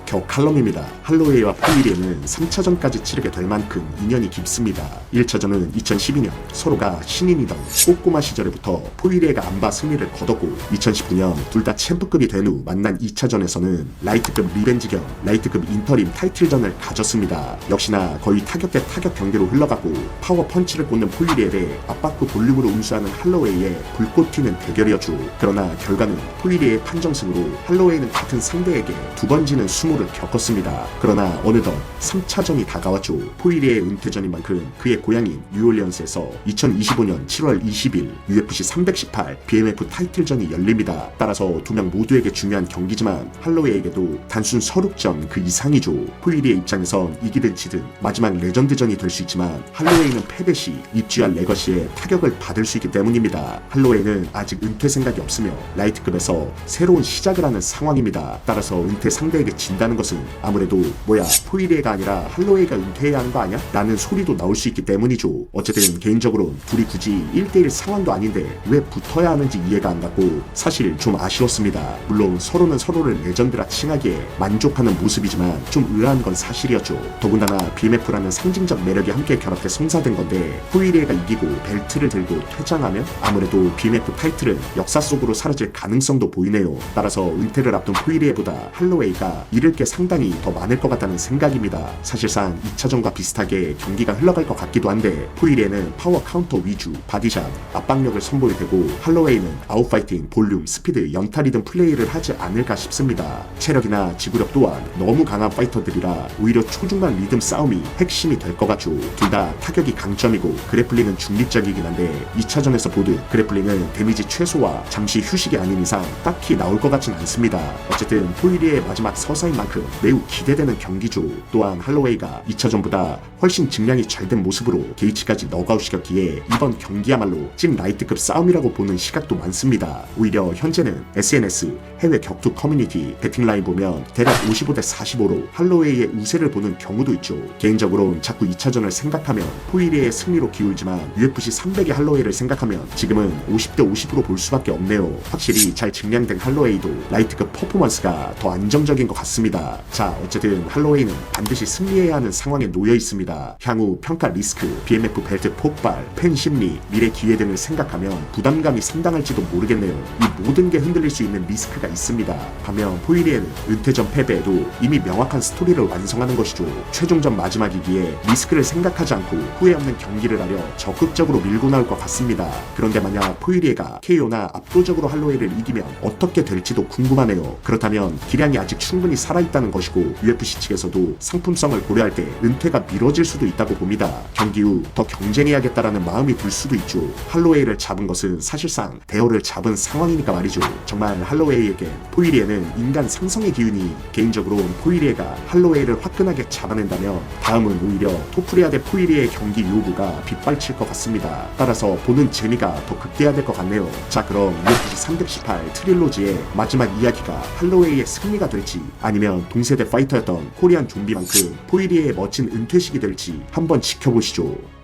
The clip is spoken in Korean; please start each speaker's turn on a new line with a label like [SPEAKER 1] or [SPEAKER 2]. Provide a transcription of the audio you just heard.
[SPEAKER 1] 겨 칼럼입니다. 할로웨이와 포이리에는 3차전까지 치르게 될 만큼 인연이 깊습니다. 1차전은 2012년 서로가 신인이던 꼬꼬마 시절에부터 포이리에가 안바 승리를 거뒀고 2019년 둘 다 챔프급이 된 후 만난 2차전에서는 라이트급 리벤지 겸 라이트급 인터림 타이틀전을 가졌습니다. 역시나 거의 타격 대 타격 경기로 흘러가고 파워 펀치를 꽂는 포이리에를 압박구 볼륨으로 응수하는 할로웨이의 불꽃 튀는 대결이었죠. 그러나 결과는 포이리에의 판정승으로 할로웨이는 같은 상대에게 두 번 지는 수모를 겪었습니다. 그러나 어느덧 3차전이 다가왔죠. 포이리에의 은퇴전인 만큼 그의 고향인 뉴올리언스에서 2025년 7월 20일 UFC 318 BMF 타이틀전이 열립니다. 따라서 두 명 모두에게 중요한 경기지만 할로웨이에게도 단순 서륙전 그 이상이죠. 포이리의 입장에선 이기든 지든 마지막 레전드전이 될 수 있지만 할로웨이는 패배 시 입지와 레거시에 타격을 받을 수 있기 때문입니다. 할로웨이는 아직 은퇴 생각이 없으며 라이트급에서 새로운 시작을 하는 상황입니다. 따라서 은퇴 상대에게 진다는 것은 아무래도 뭐야 포이리에가 아니라 할로웨이가 은퇴해야 하는 거 아냐? 라는 소리도 나올 수 있기 때문이죠. 어쨌든 개인적으로는 둘이 굳이 1대1 상황도 아닌데 왜 붙어야 하는지 이해가 안 갔고 사실 좀 아쉬웠습니다. 물론 서로는 서로를 레전드라 칭하기에 만족하는 모습이지만 좀 의아한 건 사실이었죠. 더군다나 BMF라는 상징적 매력이 함께 결합해 성사된 건데 포이리에가 이기고 벨트를 들고 퇴장하면 아무래도 BMF 타이틀은 역사 속으로 사라질 가능성도 보이네요. 따라서 은퇴를 앞둔 포이리에보다 할로웨이가 잃을 게 상당히 더 많을 것 같다는 생각입니다. 사실상 2차전과 비슷하게 경기가 흘러갈 것 같기도 한데 포이리에는 파워 카운터 위주, 바디샷, 압박력을 선보일 테고 할로웨이는 아웃파이팅, 볼륨, 스피드, 연타리 등 플레이를 하지 않을까 싶습니다. 체력이나 지구력 또한 너무 강한 파이터들이라 오히려 초중반 리듬 싸움이 핵심이 될 것 같죠. 둘 다 타격이 강점이고 그래플링은 중립적이긴 한데 2차전에서 보듯 그래플링은 데미지 최소와 잠시 휴식이 아닌 이상 딱히 나올 것 같진 않습니다. 어쨌든 포이리의 마지막 서사인 만큼 매우 기대되는 경기죠. 또한 할로웨이가 2차전보다 훨씬 증량이 잘 된 모습으로 게이츠까지 너그아웃 시켰기에 이번 경기야말로 찐 라이트급 싸움이라고 보는 시각도 많습니다. 오히려 현재는 SNS, 해외 격투 커뮤니티, 배팅라인 보면 대략 55대 45로 할로웨이의 우세를 보는 경우도 있죠. 개인적으로는 자꾸 2차전을 생각하면 포이리의 승리로 기울지만 UFC 300의 할로웨이를 생각하면 지금은 50대 50으로 볼 수밖에 없네요. 확실히 잘 증량된 할로웨이도 라이트급 퍼포먼스가 더 안정적인 것 같습니다. 자, 어쨌든 할로웨이는 반드시 승리해야 하는 상황에 놓여 있습니다. 향후 평가 리스크, BMF 벨트 폭발, 팬 심리, 미래 기회 등을 생각하면 부담감이 상당할지도 모르겠네요. 이 모든 게 흔들릴 수 있는 리스크가 있습니다. 반면 포이리에는 은퇴전 패배에도 이미 명확한 스토리를 완성하는 것이죠. 최종전 마지막이기에 리스크를 생각하지 않고 후회 없는 경기를 하려 적극적으로 밀고 나올 것 같습니다. 그런데 만약 포이리에가 KO나 압도적으로 할로웨이를 이기면 어떻게 될지도 궁금하네요. 그렇다면 기량이 아직 충분히 살아있다는 것이고 UFC 측에서도 상품성을 고려할 때 은퇴가 미뤄질 수도 있다고 봅니다. 경기 후 더 경쟁해야겠다라는 마음이 들 수도 있죠. 할로웨이를 잡은 것은 사실상 대어를 잡은 상황이니까 말이죠. 정말 할로웨이에게 포이리에는 인간 상성의 기운이 개인적으로 포이리에가 할로웨이를 화끈하게 잡아낸다면 다음은 오히려 토프리아 대 포이리의 경기 요구가 빗발칠 것 같습니다. 따라서 보는 재미가 더 극대화될 것 같네요. 자, 그럼 UFC 318 트릴로지의 마지막 이야기가 할로웨이의 승리가 될지 아니면 동세대 파이터였던 코리안 좀비만큼 포이리의 멋진 은퇴식이 될지 한번 지켜보시죠.